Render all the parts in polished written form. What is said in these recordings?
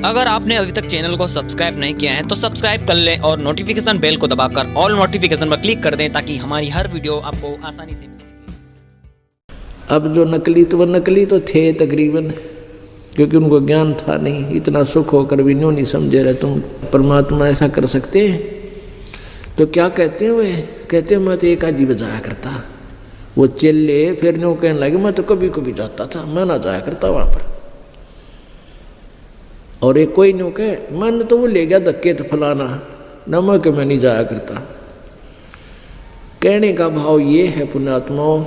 अगर आपने अभी तक चैनल को सब्सक्राइब नहीं किया है तो सब्सक्राइब कर लें और नोटिफिकेशन बेल को दबाकर ऑल नोटिफिकेशन पर क्लिक कर दें ताकि हमारी हर वीडियो आपको आसानी से मिले। अब जो नकली तो वो नकली तो थे तकरीबन, क्योंकि उनको ज्ञान था नहीं। इतना सुख होकर भी न्यों नहीं समझे रहे तुम परमात्मा ऐसा कर सकते हैं। तो क्या कहते हैं वे, कहते हैं मैं तो एक आजी बजाया करता। वो चेले फिर न्यों कहने लगे मैं तो कभी कभी जाता था, मैं ना जाया करता वहाँ पर। और एक कोई न्यों कहे मन तो वो ले गया धक्के तो फलाना न, मैं नहीं जाया करता। कहने का भाव ये है पुण्यात्माओं,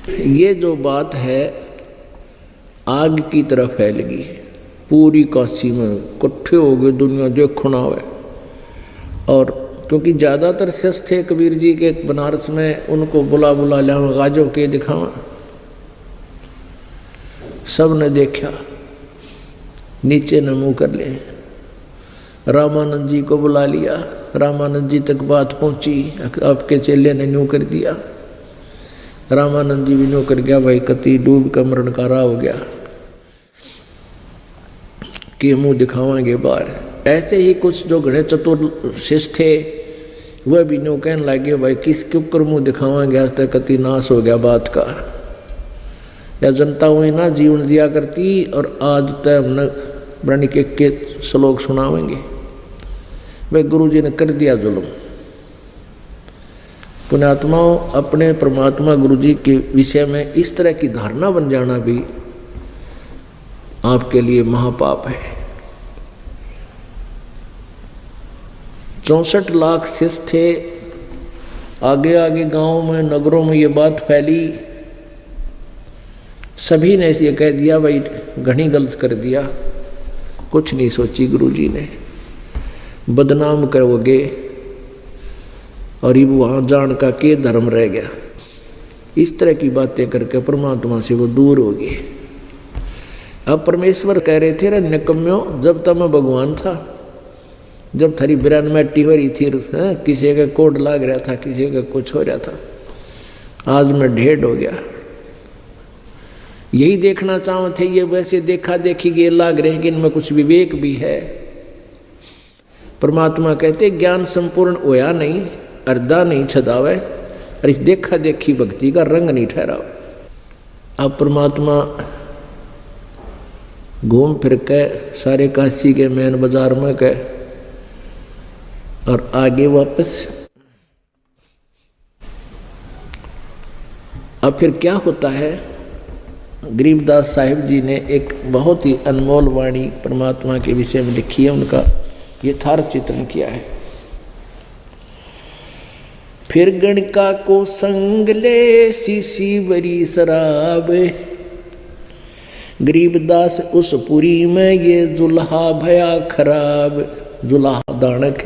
ये जो बात है आग की तरह फैल गई है पूरी काशी में, इकट्ठे हो गए दुनिया देखो ना है। और क्योंकि ज़्यादातर शिष्य थे कबीर जी के बनारस में, उनको बुला लिया गाजों के दिखावा। सब ने देखा, नीचे न मुँह कर ले। रामानंद जी को बुला लिया, रामानंद जी तक बात पहुँची, आपके चेले ने न्यू कर दिया। रामानंद जी भी न्यू कर गया, भाई कति डूब का मरण कारा हो गया कि मुँह दिखावांगे बाहर। ऐसे ही कुछ जो घने चतुर शिष्य थे वह भी न्यू कहने लगे भाई किसके ऊपर मुँह दिखावांगे, आज तक कति नाश हो गया बात का। या जनता हुई ना जीवन दिया करती और आज तक हमने ब्रणी के श्लोक सुनावेंगे। भाई गुरु जी ने कर दिया जुल्म। पुण्यात्माओं, अपने परमात्मा गुरु जी के विषय में इस तरह की धारणा बन जाना भी आपके लिए महापाप है। 64 लाख शिष्य थे, आगे आगे गांव में नगरों में ये बात फैली। सभी ने ये कह दिया भाई घनी गलत कर दिया। कुछ नहीं सोची गुरु जी ने, बदनाम करोगे और ये वहाँ जान का के धर्म रह गया। इस तरह की बातें करके परमात्मा से वो दूर हो गए। अब परमेश्वर कह रहे थे रे निकम्यों, जब तक मैं भगवान था, जब थारी बिरान मैटी हो रही थी, किसी का कोड लाग रहा था, किसी का कुछ हो रहा था, आज मैं ढेर हो गया। यही देखना चाहो थे, ये वैसे देखा देखी ये लाग रहे कि इनमें कुछ विवेक भी है। परमात्मा कहते ज्ञान संपूर्ण होया नहीं, अर्धा नहीं छदावे, और इस देखा देखी भक्ति का रंग नहीं ठहरावे। अब परमात्मा घूम फिर के सारे काशी के मेन बाजार में गए और आगे वापस। अब फिर क्या होता है, गरीबदास साहिब जी ने एक बहुत ही अनमोल वाणी परमात्मा के विषय में लिखी है, उनका यथार्थ चित्रण किया है। फिर गणका को संग ले सीसी बरी शराब, गरीबदास उस पुरी में ये जुल्हा भया खराब। जुल्हा दानक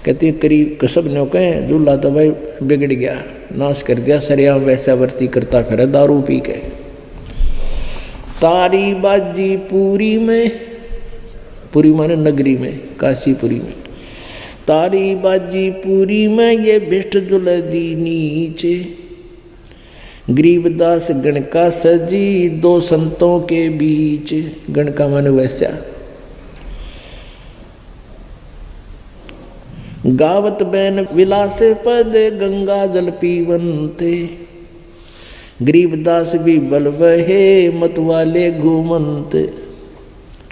कहते करीब सब ने कहे जुल्हा तो भाई बिगड़ गया, नाश कर दिया, सरेआम वैश्यावर्ती करता फिर दारू पी के। तारी बाजी पूरी में, पूरी माने नगरी में, काशीपुरी में, तारी बाजी पूरी में ये भिष्ट जुलदी नीचे। गरीबदास गणका सजी दो संतों के बीच। गणका माने वैश्या। गावत बैन विलास पद गंगा जल पीवंते। गरीबदास भी बल बहे मत वाले घूमंत।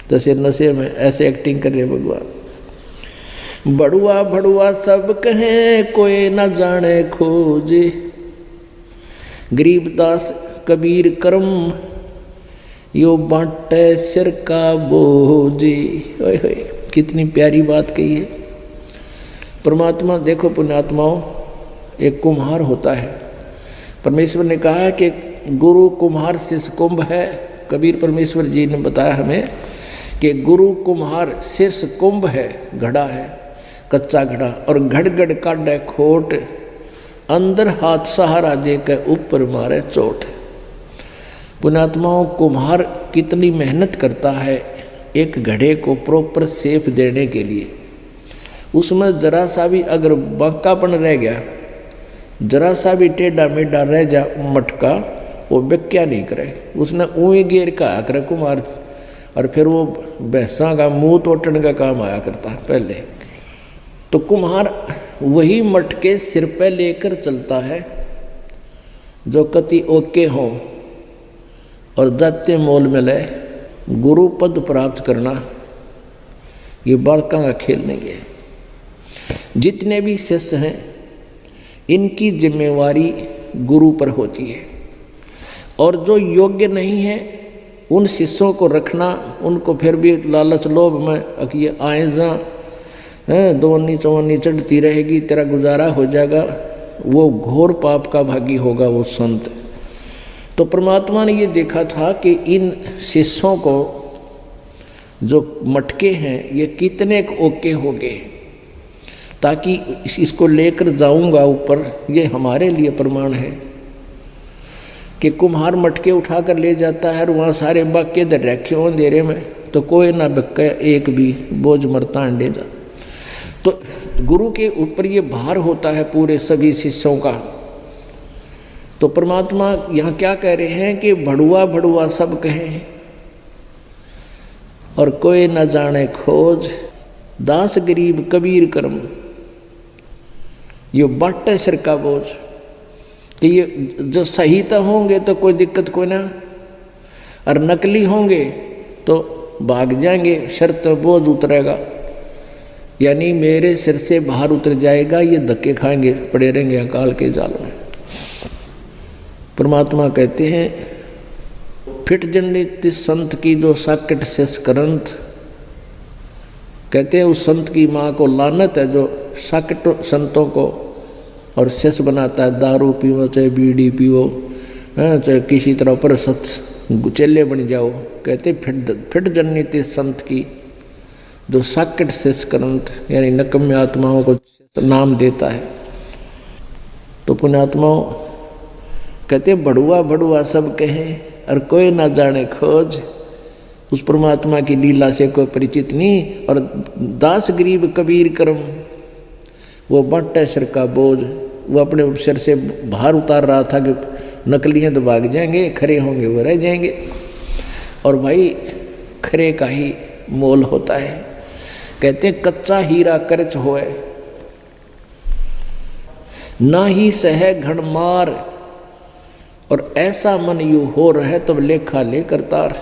जैसे नशे में ऐसे एक्टिंग कर रहे भगवान। बड़ुआ भड़ुआ सब कहें कोई न जाने खोजे। गरीबदास कबीर कर्म यो बांटे सिर का बोझे। ओए होए, कितनी प्यारी बात कही है परमात्मा। देखो पुण्यात्माओं, एक कुम्हार होता है। परमेश्वर ने कहा है कि गुरु कुम्हार शिष्य कुंभ है। कबीर परमेश्वर जी ने बताया हमें कि गुरु कुम्हार शिष्य कुंभ है, घड़ा है, कच्चा घड़ा। और घड़ घड़ काटे खोट, अंदर हाथ सहारा देकर ऊपर मारे चोट। पुण्यात्माओं, कुम्हार कितनी मेहनत करता है एक घड़े को प्रॉपर शेप देने के लिए। उसमें जरा सा भी अगर बांकापन रह गया, जरा सा भी टेढ़ा मेढ़ा रह जा मटका, वो व्याख्या नहीं करे। उसने ऊँई गेर का करे कुमार, और फिर वो भैंसा का मुंह तोड़ने का काम आया करता है पहले। तो कुम्हार वही मटके सिर पे लेकर चलता है जो कति ओके हों और दाते मोल मिले। गुरु पद प्राप्त करना ये बालका का खेल नहीं है। जितने भी शिष्य हैं इनकी जिम्मेवारी गुरु पर होती है, और जो योग्य नहीं है उन शिष्यों को रखना, उनको फिर भी लालच लोभ में ये आए जा दोवनी चौवनी चढ़ती रहेगी, तेरा गुजारा हो जाएगा, वो घोर पाप का भागी होगा वो संत। तो परमात्मा ने ये देखा था कि इन शिष्यों को जो मटके हैं ये कितने ओके हो गए, ताकि इसको लेकर जाऊंगा ऊपर, ये हमारे लिए प्रमाण है कि कुम्हार मटके उठाकर ले जाता है और वहाँ सारे बाके दर रखे हो अंधेरे में, तो कोई ना बक्का एक भी बोझ मरता अंडे जा। तो गुरु के ऊपर ये भार होता है पूरे सभी शिष्यों का। तो परमात्मा यहाँ क्या कह रहे हैं कि भड़ुआ भड़ुआ सब कहें और कोई न जाने खोज, दास गरीब कबीर कर्म, ये बाटे सिर का बोझ। कि ये जो सही तो होंगे तो कोई दिक्कत कोई ना, और नकली होंगे तो भाग जाएंगे, शर्त बोझ उतरेगा, यानी मेरे सिर से बाहर उतर जाएगा, ये धक्के खाएंगे, पड़े रहेंगे अकाल के जाल में। परमात्मा कहते हैं फिट जनित संत की जो साकट शेष करंत, कहते हैं उस संत की माँ को लानत है जो साकट संतों को और शेष बनाता है। दारू पीवो चाहे बीड़ी पीवो, चाहे किसी तरह पर सत्स चेले बन जाओ, कहते फिट जनित संत की जो साकट शेष करंत, यानी नकम्य आत्माओं को नाम देता है। तो पुण्यात्माओं कहते भड़ुआ भड़ुआ सब कहें और कोई ना जाने खोज, उस परमात्मा की लीला से कोई परिचित नहीं। और दास गरीब कबीर कर्म, वो बाटे सिर का बोझ, वो अपने सिर से बाहर उतार रहा था कि नकली हैं तो भाग जाएंगे, खरे होंगे वो रह जाएंगे। और भाई खरे का ही मोल होता है। कहते कच्चा हीरा करच होए ना ही सह घण मार, और ऐसा मन यू हो रहे तब लेखा ले करतार।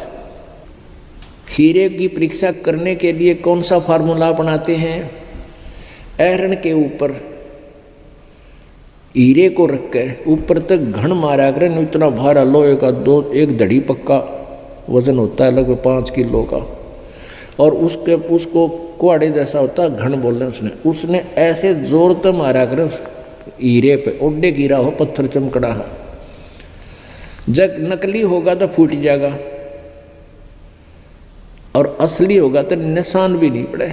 हीरे की परीक्षा करने के लिए कौन सा फार्मूला अपनाते हैं? ऐरण के ऊपर हीरे को रख कर ऊपर तक घण मारा करें, इतना भारा लोहे का एक धड़ी पक्का वजन होता है लगभग 5 किलो का, और उसको कुआड़े जैसा होता है, घण बोले उसने ऐसे जोर तक मारा करें हीरे पे, ओडे गिरा हो पत्थर चमकड़ा है। जब नकली होगा तो फूट जाएगा और असली होगा तो निशान भी नहीं पड़े।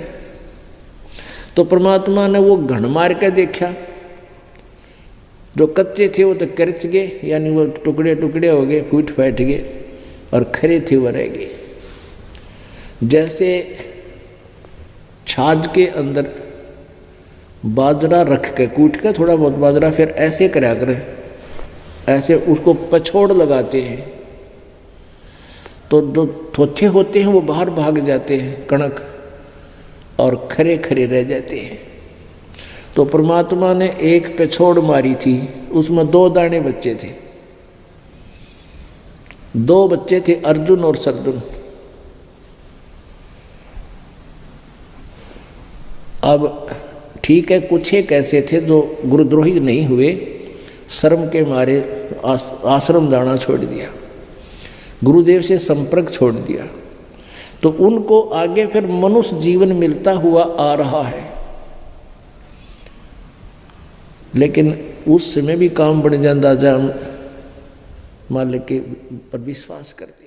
तो परमात्मा ने वो घण मार के देखा, जो कच्चे थे वो तो करच गए, यानी वो टुकड़े टुकड़े हो गए, फूट फैट गए, और खरे थे वो रह गए। जैसे छाछ के अंदर बाजरा रख के कूट के थोड़ा बहुत बाजरा, फिर ऐसे करा करें, ऐसे उसको पछोड़ लगाते हैं, तो जो थोथे होते हैं वो बाहर भाग जाते हैं कणक, और खरे खरे रह जाते हैं। तो परमात्मा ने एक पछोड़ मारी थी, उसमें 2 दाने बच्चे थे, 2 बच्चे थे अर्जुन और सरजुन। अब ठीक है, कुछ एक ऐसे थे जो गुरुद्रोही नहीं हुए, शर्म के मारे आश्रम जाना छोड़ दिया, गुरुदेव से संपर्क छोड़ दिया, तो उनको आगे फिर मनुष्य जीवन मिलता हुआ आ रहा है। लेकिन उस समय भी काम बढ़ जाता जब हम मालिक के पर विश्वास करते।